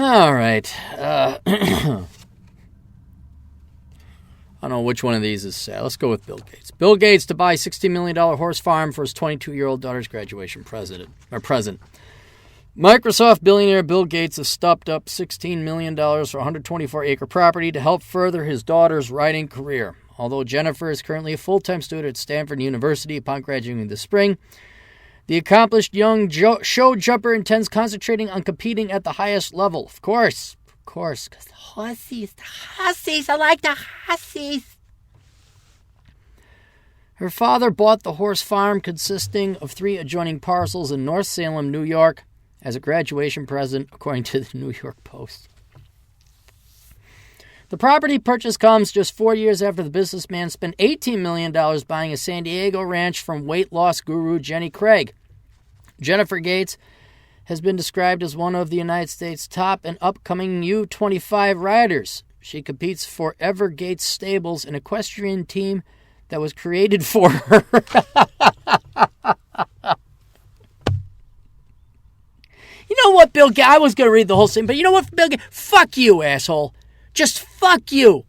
All right. I don't know which one of these is sad. Let's go with Bill Gates. Bill Gates to buy $16 million horse farm for his 22-year-old daughter's graduation present. Microsoft billionaire Bill Gates has stopped up $16 million for a 124-acre property to help further his daughter's riding career. Although Jennifer is currently a full-time student at Stanford University upon graduating this spring, the accomplished young show jumper intends concentrating on competing at the highest level. Of course, because the hussies, I like the hussies. Her father bought the horse farm consisting of 3 adjoining parcels in North Salem, New York, as a graduation present, according to the New York Post. The property purchase comes just 4 years after the businessman spent $18 million buying a San Diego ranch from weight loss guru Jenny Craig. Jennifer Gates has been described as one of the United States' top and upcoming U25 riders. She competes for Ever Gates Stables, an equestrian team that was created for her. You know what, Bill Gates? I was going to read the whole thing, but you know what, Bill Gates? Fuck you, asshole. Just fuck you.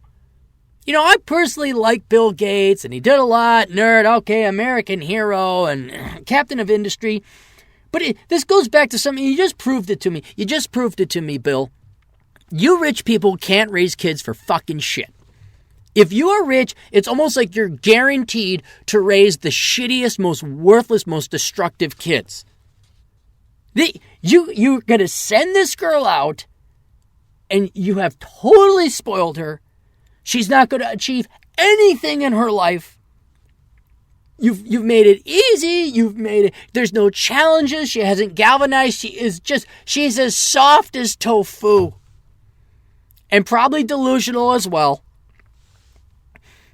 You know, I personally like Bill Gates, and he did a lot. Nerd, okay, American hero, and captain of industry. But this goes back to something. You just proved it to me. You just proved it to me, Bill. You rich people can't raise kids for fucking shit. If you are rich, it's almost like you're guaranteed to raise the shittiest, most worthless, most destructive kids. You're going to send this girl out, and you have totally spoiled her. She's not going to achieve anything in her life. You've made it easy. You've made it. There's no challenges. She hasn't galvanized. She's as soft as tofu. And probably delusional as well.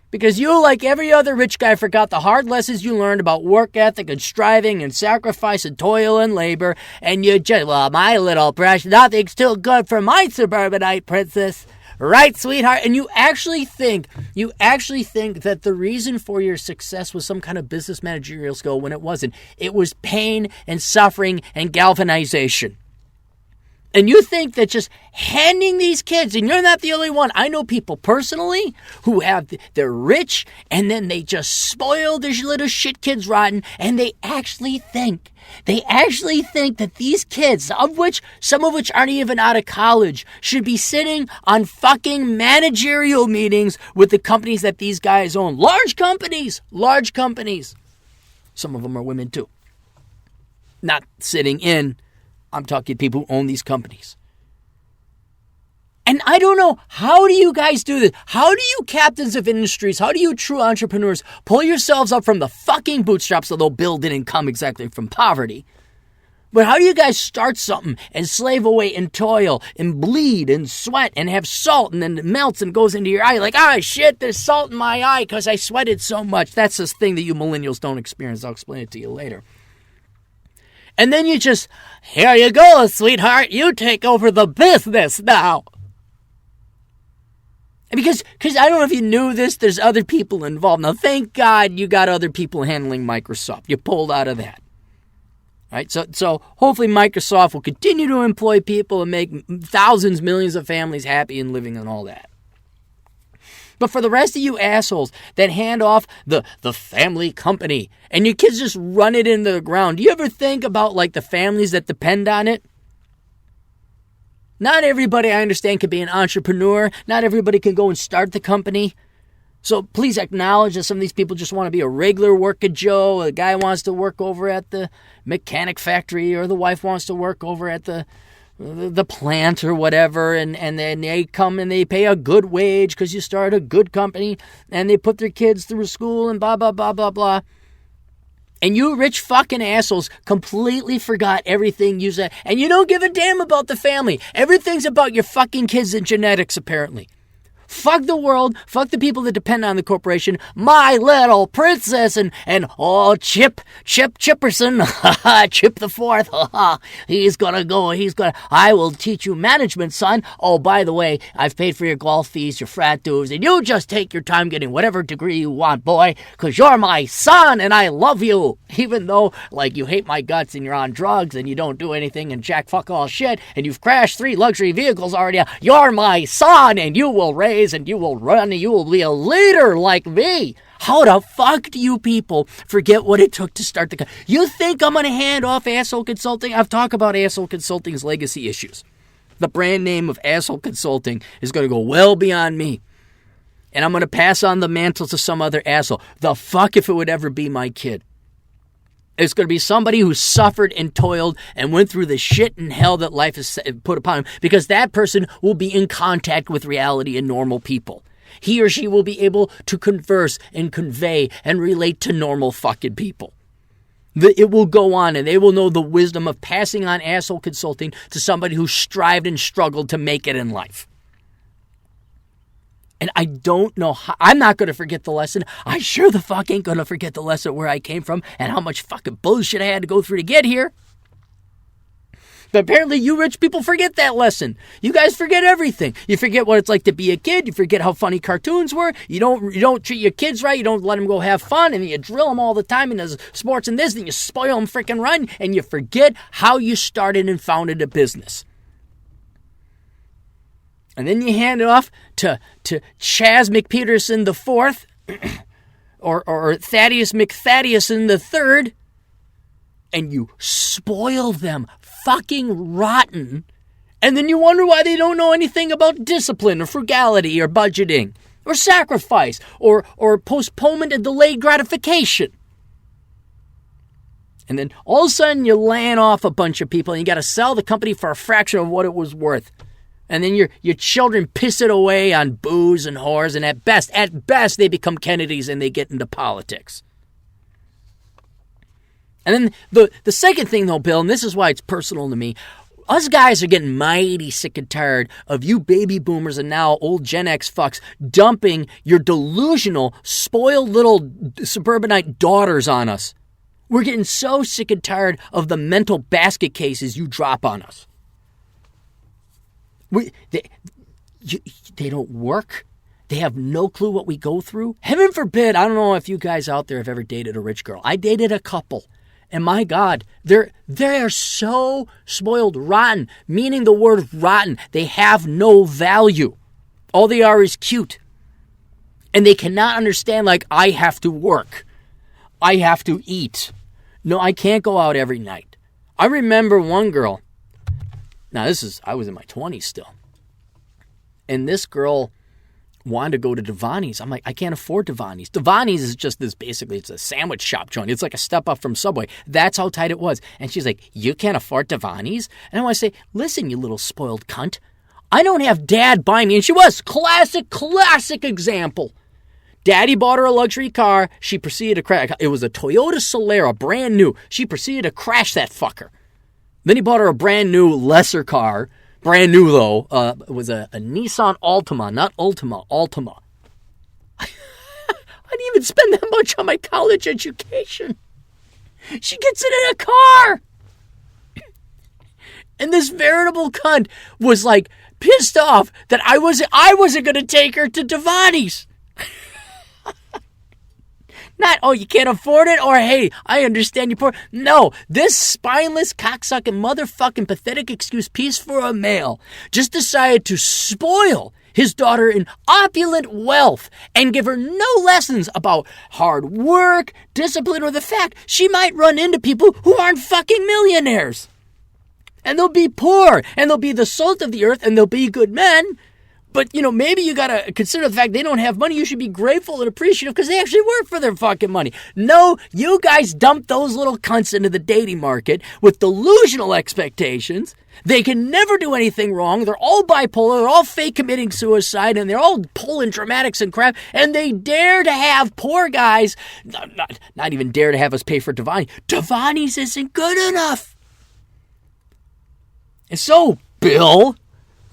Because you, like every other rich guy, forgot the hard lessons you learned about work ethic and striving and sacrifice and toil and labor. And you just, well, my little precious, nothing's too good for my suburbanite princess. Right, sweetheart? And you actually think that the reason for your success was some kind of business managerial skill when it wasn't. It was pain and suffering and galvanization. And you think that just handing these kids, and you're not the only one. I know people personally who they're rich, and then they just spoil their little shit kids rotten, and they actually think that these kids, some of which aren't even out of college, should be sitting on fucking managerial meetings with the companies that these guys own. Large companies. Some of them are women too. Not sitting in. I'm talking people who own these companies. And I don't know, how do you guys do this? How do you captains of industries, how do you true entrepreneurs pull yourselves up from the fucking bootstraps, although Bill didn't come exactly from poverty? But how do you guys start something and slave away and toil and bleed and sweat and have salt and then it melts and goes into your eye like, shit, there's salt in my eye because I sweated so much. That's this thing that you millennials don't experience. I'll explain it to you later. And then you just, here you go, sweetheart. You take over the business now. Because I don't know if you knew this, there's other people involved. Now, thank God you got other people handling Microsoft. You pulled out of that. Right? So hopefully Microsoft will continue to employ people and make thousands, millions of families happy and living and all that. But for the rest of you assholes that hand off the family company and your kids just run it into the ground, do you ever think about like the families that depend on it? Not everybody, I understand, can be an entrepreneur. Not everybody can go and start the company. So please acknowledge that some of these people just want to be a regular working Joe. The guy wants to work over at the mechanic factory, or the wife wants to work over at the plant or whatever, and then they come and they pay a good wage because you start a good company, and they put their kids through school and blah, blah, blah, blah, blah. And you rich fucking assholes completely forgot everything you said, and you don't give a damn about the family. Everything's about your fucking kids and genetics, apparently. Fuck the world. Fuck the people that depend on the corporation. My little princess and oh, Chip Chipperson, Chip the Fourth. He's gonna go. I will teach you management, son. Oh, by the way, I've paid for your golf fees, your frat dues, and you just take your time getting whatever degree you want, boy, because you're my son and I love you. Even though, like, you hate my guts and you're on drugs and you don't do anything and jack fuck all shit and you've crashed 3 luxury vehicles already, you're my son and you will raise and you will run and you will be a leader like me. How the fuck do you people forget what it took to start the... You think I'm going to hand off Asshole Consulting? I've talked about Asshole Consulting's legacy issues. The brand name of Asshole Consulting is going to go well beyond me. And I'm going to pass on the mantle to some other asshole. The fuck if it would ever be my kid. It's going to be somebody who suffered and toiled and went through the shit and hell that life has put upon him, because that person will be in contact with reality and normal people. He or she will be able to converse and convey and relate to normal fucking people. It will go on and they will know the wisdom of passing on Asshole Consulting to somebody who strived and struggled to make it in life. And I don't know how, I'm not going to forget the lesson. I sure the fuck ain't going to forget the lesson where I came from and how much fucking bullshit I had to go through to get here. But apparently you rich people forget that lesson. You guys forget everything. You forget what it's like to be a kid. You forget how funny cartoons were. You don't treat your kids right. You don't let them go have fun. And you drill them all the time into sports and this. And you spoil them freaking run. And you forget how you started and founded a business. And then you hand it off to Chaz McPeterson IV or Thaddeus McThaddeuson III, and you spoil them fucking rotten, and then you wonder why they don't know anything about discipline or frugality or budgeting or sacrifice or postponement and delayed gratification. And then all of a sudden you're laying off a bunch of people and you got to sell the company for a fraction of what it was worth. And then your children piss it away on booze and whores, and at best, they become Kennedys and they get into politics. And then the second thing, though, Bill, and this is why it's personal to me, us guys are getting mighty sick and tired of you baby boomers and now old Gen X fucks dumping your delusional, spoiled little suburbanite daughters on us. We're getting so sick and tired of the mental basket cases you drop on us. They don't work. They have no clue what we go through. Heaven forbid, I don't know if you guys out there have ever dated a rich girl. I dated a couple. And my God, they're so spoiled rotten, meaning the word rotten. They have no value. All they are is cute. And they cannot understand, like, I have to work. I have to eat. No, I can't go out every night. I remember one girl. Now, I was in my 20s still. And this girl wanted to go to Devani's. I'm like, I can't afford Devani's. Devani's is just this, basically, it's a sandwich shop joint. It's like a step up from Subway. That's how tight it was. And she's like, you can't afford Devani's? And I want to say, listen, you little spoiled cunt. I don't have dad buy me. And she was. Classic example. Daddy bought her a luxury car. She proceeded to crash. It was a Toyota Solera, brand new. She proceeded to crash that fucker. Then he bought her a brand new, lesser car. Brand new, though. It was a Nissan Altima, not Ultima, Altima. I didn't even spend that much on my college education. She gets it in a car. And this veritable cunt was like pissed off that I wasn't going to take her to Devani's. Not, oh, you can't afford it, or hey, I understand you're poor. No, this spineless, cocksucking, motherfucking, pathetic excuse piece for a male just decided to spoil his daughter in opulent wealth and give her no lessons about hard work, discipline, or the fact she might run into people who aren't fucking millionaires. And they'll be poor, and they'll be the salt of the earth, and they'll be good men. But, maybe you got to consider the fact they don't have money. You should be grateful and appreciative because they actually work for their fucking money. No, you guys dump those little cunts into the dating market with delusional expectations. They can never do anything wrong. They're all bipolar. They're all fake committing suicide. And they're all pulling dramatics and crap. And they dare to have poor guys, not even dare to have us pay for Devani. Devani's isn't good enough. And so, Bill,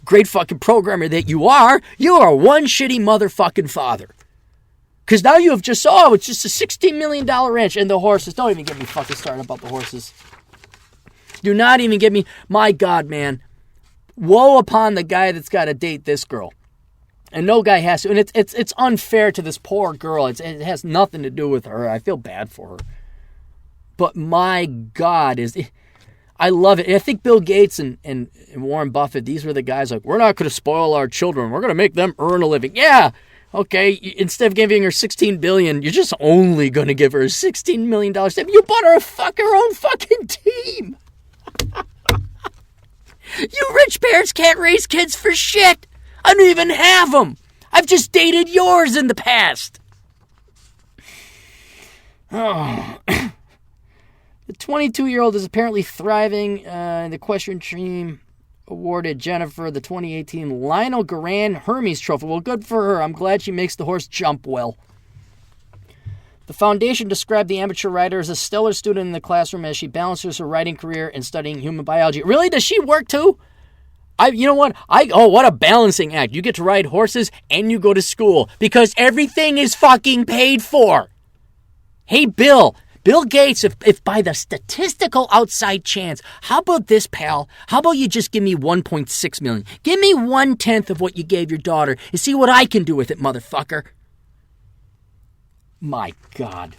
great fucking programmer that you are one shitty motherfucking father. Because now you have just, it's just a $16 million ranch. And the horses, don't even get me fucking started about the horses. Do not even get me, my God, man. Woe upon the guy that's got to date this girl. And no guy has to. And it's unfair to this poor girl. It has nothing to do with her. I feel bad for her. But my God, I love it. And I think Bill Gates and Warren Buffett, these were the guys like, we're not going to spoil our children. We're going to make them earn a living. Yeah, okay. Instead of giving her $16 billion, you're just only going to give her $16 million. You bought her her own fucking team. You rich parents can't raise kids for shit. I don't even have them. I've just dated yours in the past. Oh. The 22-year-old is apparently thriving. The equestrian team awarded Jennifer the 2018 Lionel Garand Hermes Trophy. Well, good for her. I'm glad she makes the horse jump well. The foundation described the amateur rider as a stellar student in the classroom as she balances her riding career and studying human biology. Really? Does she work too? You know what? What a balancing act. You get to ride horses and you go to school because everything is fucking paid for. Hey, Bill Gates, if by the statistical outside chance, how about this, pal? How about you just give me $1.6 million? Give me 1/10 of what you gave your daughter and see what I can do with it, motherfucker. My God.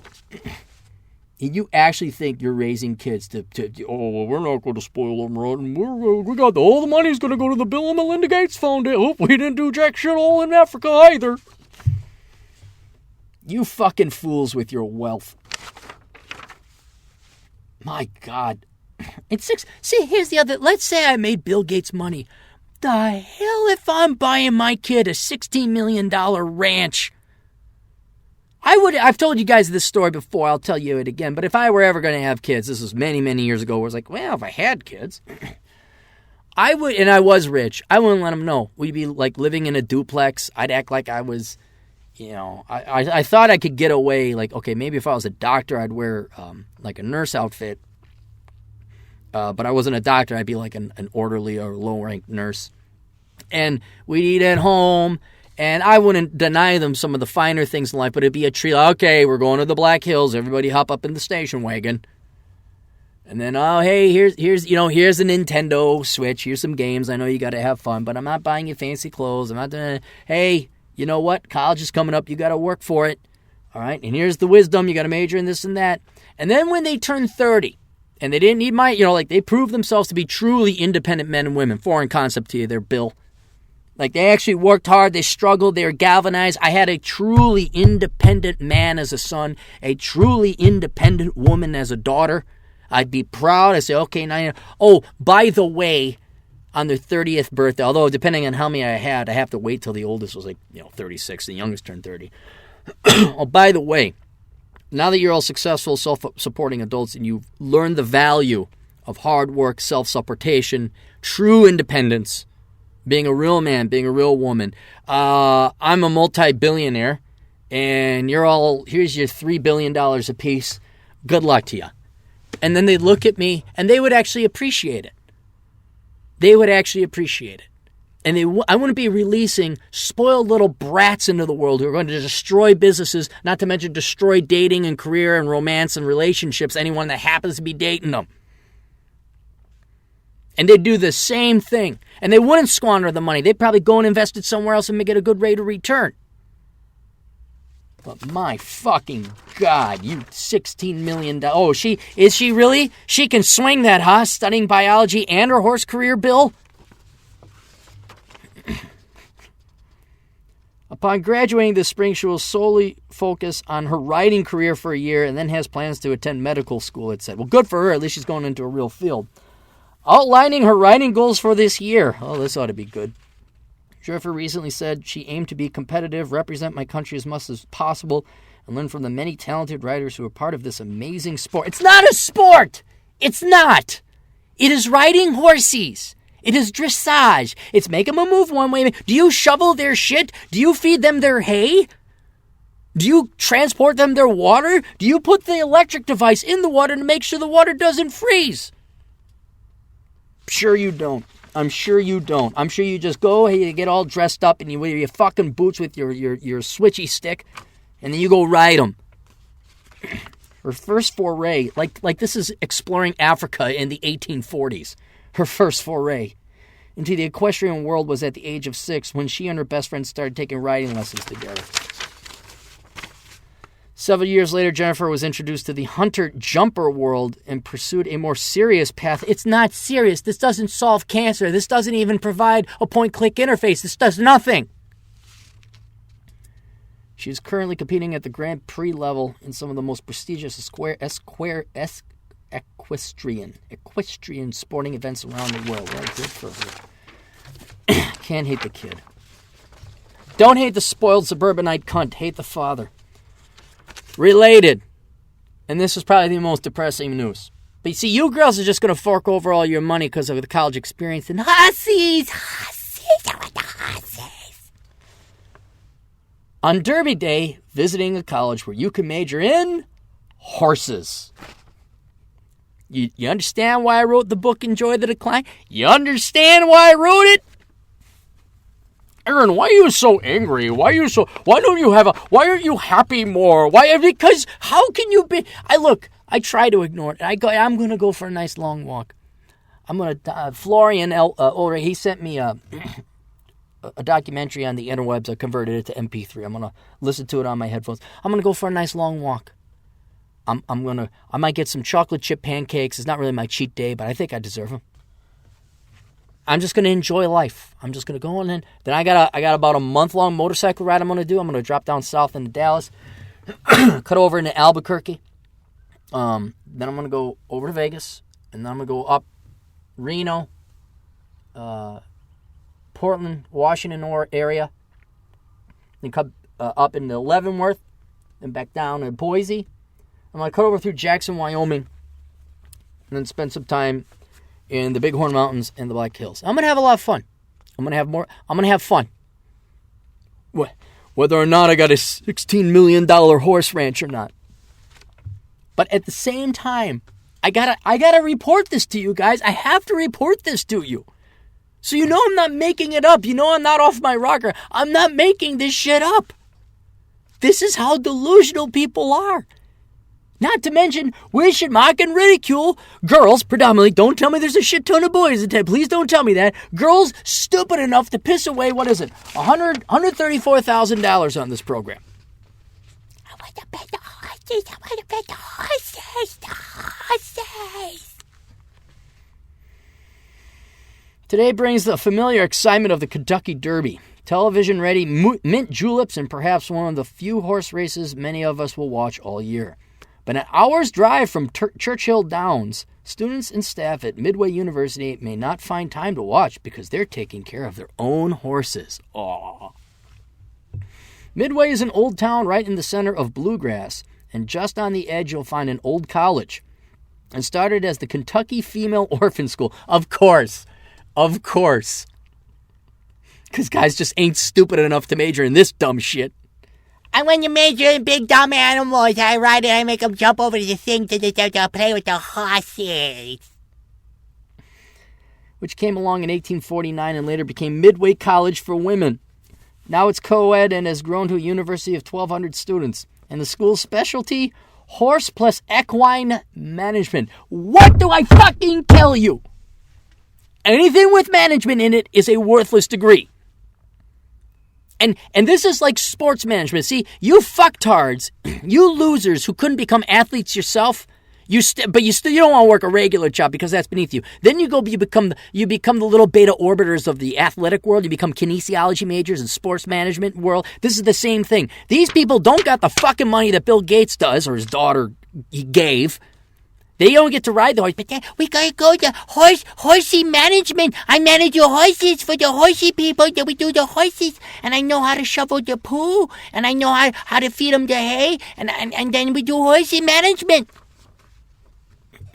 You actually think you're raising kids to we're not going to spoil them, right? And we got all the money's going to go to the Bill and Melinda Gates Foundation. Oh, we didn't do jack shit all in Africa either. You fucking fools with your wealth. My God. See, here's the other. Let's say I made Bill Gates money. The hell if I'm buying my kid a $16 million ranch. I've told you guys this story before. I'll tell you it again. But if I were ever going to have kids, this was many, many years ago, where I was like, well, if I had kids, I would, and I was rich, I wouldn't let them know. We'd be like living in a duplex. I'd act like I was, I thought I could get away. Like, okay, maybe if I was a doctor, I'd wear like a nurse outfit. But I wasn't a doctor. I'd be like an orderly or low-ranked nurse. And we'd eat at home. And I wouldn't deny them some of the finer things in life, but it'd be a treat. Okay, we're going to the Black Hills. Everybody hop up in the station wagon. And then, oh, hey, here's a Nintendo Switch. Here's some games. I know you got to have fun, but I'm not buying you fancy clothes. I'm not doing. Hey, you know what? College is coming up. You got to work for it. All right. And here's the wisdom. You got to major in this and that. And then when they turn 30, and they didn't need they proved themselves to be truly independent men and women. Foreign concept to you there, Bill. Like, they actually worked hard. They struggled. They were galvanized. I had a truly independent man as a son, a truly independent woman as a daughter. I'd be proud. I'd say, okay, now, by the way, on their 30th birthday, although depending on how many I had, I have to wait till the oldest was 36. The youngest turned 30. Oh, by the way, now that you're all successful, self-supporting adults and you've learned the value of hard work, self-supportation, true independence, being a real man, being a real woman. I'm a multi-billionaire, and here's your $3 billion apiece. Good luck to you. And then they'd look at me, and they would actually appreciate it. And I wouldn't be releasing spoiled little brats into the world who are going to destroy businesses, not to mention destroy dating and career and romance and relationships, anyone that happens to be dating them. And they'd do the same thing. And they wouldn't squander the money. They'd probably go and invest it somewhere else and get a good rate of return. But my fucking God, you $16 million. Oh, is she really? She can swing that, huh? Studying biology and her horse career, Bill? Upon graduating this spring, she will solely focus on her riding career for a year and then has plans to attend medical school, it said. Well, good for her. At least she's going into a real field. Outlining her riding goals for this year. Oh, this ought to be good. Jennifer recently said she aimed to be competitive, represent my country as much as possible, and learn from the many talented riders who are part of this amazing sport. It's not a sport! It's not! It is riding horses. It is dressage. It's make them a move one way. Do you shovel their shit? Do you feed them their hay? Do you transport them their water? Do you put the electric device in the water to make sure the water doesn't freeze? Sure you don't. I'm sure you don't. I'm sure you just go, hey, you get all dressed up and you wear your fucking boots with your switchy stick, and then you go ride them. Her first foray, like this is exploring Africa in the 1840s. Her first foray into the equestrian world was at the age of 6 when she and her best friend started taking riding lessons together. Several years later, Jennifer was introduced to the hunter-jumper world and pursued a more serious path. It's not serious. This doesn't solve cancer. This doesn't even provide a point-click interface. This does nothing. She's currently competing at the Grand Prix level in some of the most prestigious equestrian sporting events around the world. Well, good for her. Can't hate the kid. Don't hate the spoiled suburbanite cunt. Hate the father. Related. And this is probably the most depressing news. But you see, you girls are just going to fork over all your money because of the college experience. And hussies. I want the hussies. On Derby Day, visiting a college where you can major in horses. You understand why I wrote the book Enjoy the Decline? You understand why I wrote it? Aaron, why are you so angry? Why aren't you happy more? Because how can you be? I try to ignore it. I'm going to go for a nice long walk. Florian Ulrich, he sent me a documentary on the interwebs. I converted it to MP3. I'm going to listen to it on my headphones. I'm going to go for a nice long walk. I might get some chocolate chip pancakes. It's not really my cheat day, but I think I deserve them. I'm just going to enjoy life. I'm just going to go on in. Then I got about a month-long motorcycle ride I'm going to do. I'm going to drop down south into Dallas, cut over into Albuquerque. Then I'm going to go over to Vegas, and then I'm going to go up Reno, Portland, Washington area, then come up into Leavenworth, then back down to Boise. I'm going to cut over through Jackson, Wyoming, and then spend some time in the Bighorn Mountains and the Black Hills. I'm going to have a lot of fun. I'm going to have fun. Whether or not I got a $16 million horse ranch or not. But at the same time, I gotta report this to you guys. I have to report this to you. So you know I'm not making it up. You know I'm not off my rocker. I'm not making this shit up. This is how delusional people are. Not to mention, we should mock and ridicule girls, predominantly. Don't tell me there's a shit ton of boys in Ted. Please don't tell me that. Girls stupid enough to piss away, $134,000 on this program. I want to bet the horses. Today brings the familiar excitement of the Kentucky Derby. Television-ready mint juleps and perhaps one of the few horse races many of us will watch all year. But an hour's drive from Churchill Downs, students and staff at Midway University may not find time to watch because they're taking care of their own horses. Aww. Midway is an old town right in the center of Bluegrass, and just on the edge you'll find an old college. And started as the Kentucky Female Orphan School. Of course. Because guys just ain't stupid enough to major in this dumb shit. I want to major in big dumb animals. I ride it, I make them jump over the thing to play with the horses. Which came along in 1849 and later became Midway College for Women. Now it's co-ed and has grown to a university of 1,200 students. And the school's specialty, horse plus equine management. What do I fucking tell you? Anything with management in it is a worthless degree. And this is like sports management. See, you fucktards, you losers who couldn't become athletes yourself, you don't want to work a regular job because that's beneath you. Then you become the little beta orbiters of the athletic world. You become kinesiology majors in sports management world. This is the same thing. These people don't got the fucking money that Bill Gates does or his daughter he gave. They don't get to ride the horse, but then we gotta go to horsey management. I manage your horses for the horsey people. That we do the horses, and I know how to shovel the poo, and I know how to feed them the hay, and then we do horsey management.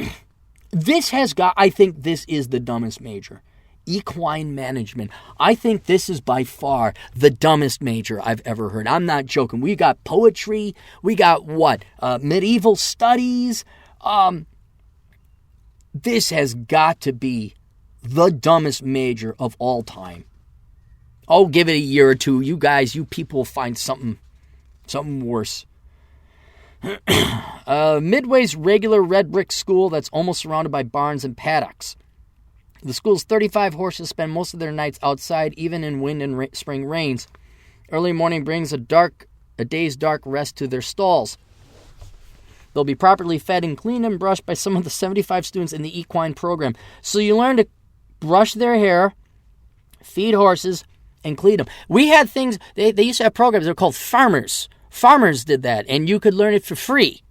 I think this is the dumbest major. Equine management. I think this is by far the dumbest major I've ever heard. I'm not joking. We got poetry. We got medieval studies. This has got to be the dumbest major of all time. Oh, give it a year or two. You guys, you people will find something worse. Midway's regular red brick school that's almost surrounded by barns and paddocks. The school's 35 horses spend most of their nights outside, even in wind and spring rains. Early morning brings a day's dark rest to their stalls. They'll be properly fed and cleaned and brushed by some of the 75 students in the equine program. So you learn to brush their hair, feed horses, and clean them. We had things, they used to have programs, they're called farmers. Farmers did that, and you could learn it for free.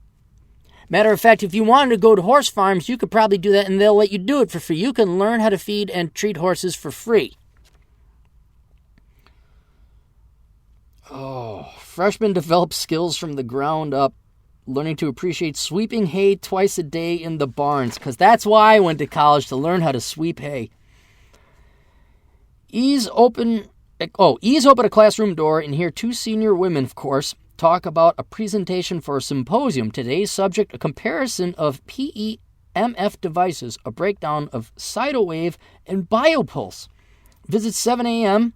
Matter of fact, if you wanted to go to horse farms, you could probably do that, and they'll let you do it for free. You can learn how to feed and treat horses for free. Oh, freshmen develop skills from the ground up, learning to appreciate sweeping hay twice a day in the barns, because that's why I went to college, to learn how to sweep hay. Ease open a classroom door and hear two senior women, of course, talk about a presentation for a symposium. Today's subject, a comparison of PEMF devices, a breakdown of Cytowave and Biopulse. Visit 7 a.m.,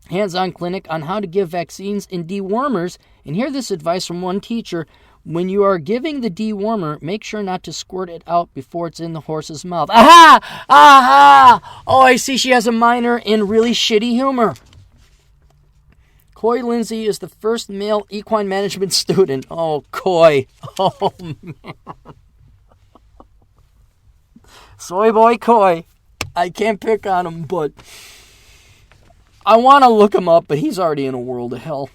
hands-on clinic on how to give vaccines and dewormers, and hear this advice from one teacher. When you are giving the dewormer, make sure not to squirt it out before it's in the horse's mouth. Aha! Aha! Oh, I see she has a minor in really shitty humor. Coy Lindsay is the first male equine management student. Oh, Coy. Oh, man. Soy boy Coy. I can't pick on him, but I want to look him up, but he's already in a world of hell.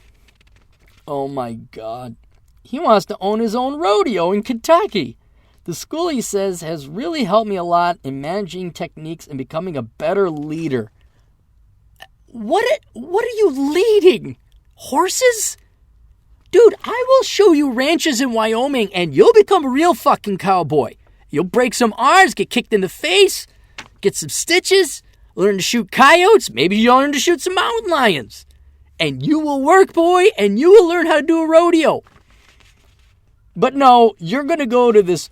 Oh, my God. He wants to own his own rodeo in Kentucky. The school, he says, has really helped me a lot in managing techniques and becoming a better leader. What are you leading? Horses? Dude, I will show you ranches in Wyoming and you'll become a real fucking cowboy. You'll break some arms, get kicked in the face, get some stitches, learn to shoot coyotes, maybe you'll learn to shoot some mountain lions. And you will work, boy, and you will learn how to do a rodeo. But no, you're going to go to this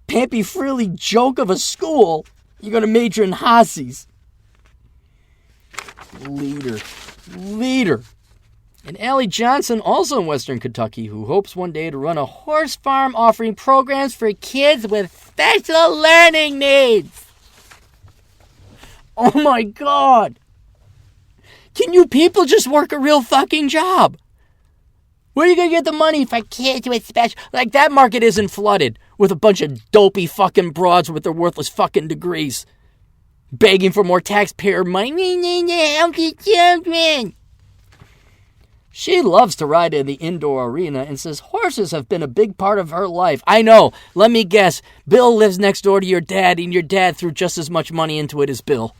pampy-frilly joke of a school. You're going to major in Hossies. Leader. And Allie Johnson, also in Western Kentucky, who hopes one day to run a horse farm offering programs for kids with special learning needs. Oh my God. Can you people just work a real fucking job? Where are you going to get the money for kids with special... Like, that market isn't flooded with a bunch of dopey fucking broads with their worthless fucking degrees begging for more taxpayer money. Help the children. She loves to ride in the indoor arena and says horses have been a big part of her life. I know. Let me guess. Bill lives next door to your dad, and your dad threw just as much money into it as Bill.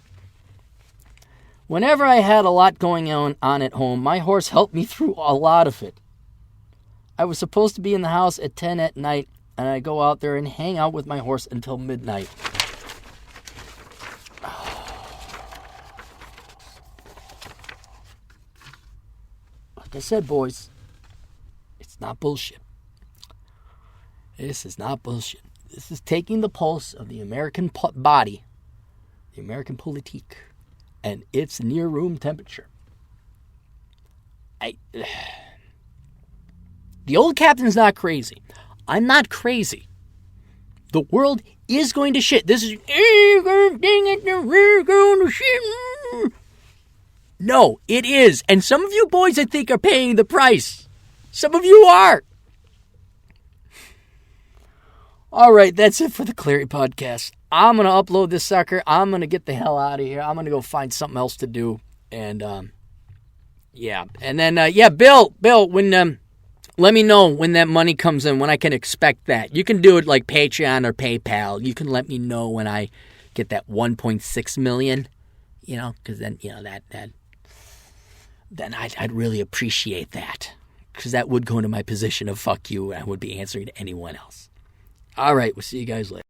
Whenever I had a lot going on at home, my horse helped me through a lot of it. I was supposed to be in the house at 10 at night, and I go out there and hang out with my horse until midnight. Like I said, boys, it's not bullshit. This is not bullshit. This is taking the pulse of the American body, the American politique, and it's near room temperature. The old captain's not crazy. I'm not crazy. The world is going to shit. This is, we're going to shit. No, it is. And some of you boys, I think, are paying the price. Some of you are. All right, that's it for the Clary podcast. I'm going to upload this sucker. I'm going to get the hell out of here. I'm going to go find something else to do. And, yeah. And then, Bill, when, let me know when that money comes in, when I can expect that. You can do it like Patreon or PayPal. You can let me know when I get that 1.6 million, because then, then I'd really appreciate that, because that would go into my position of fuck you, and I would be answering to anyone else. All right, we'll see you guys later.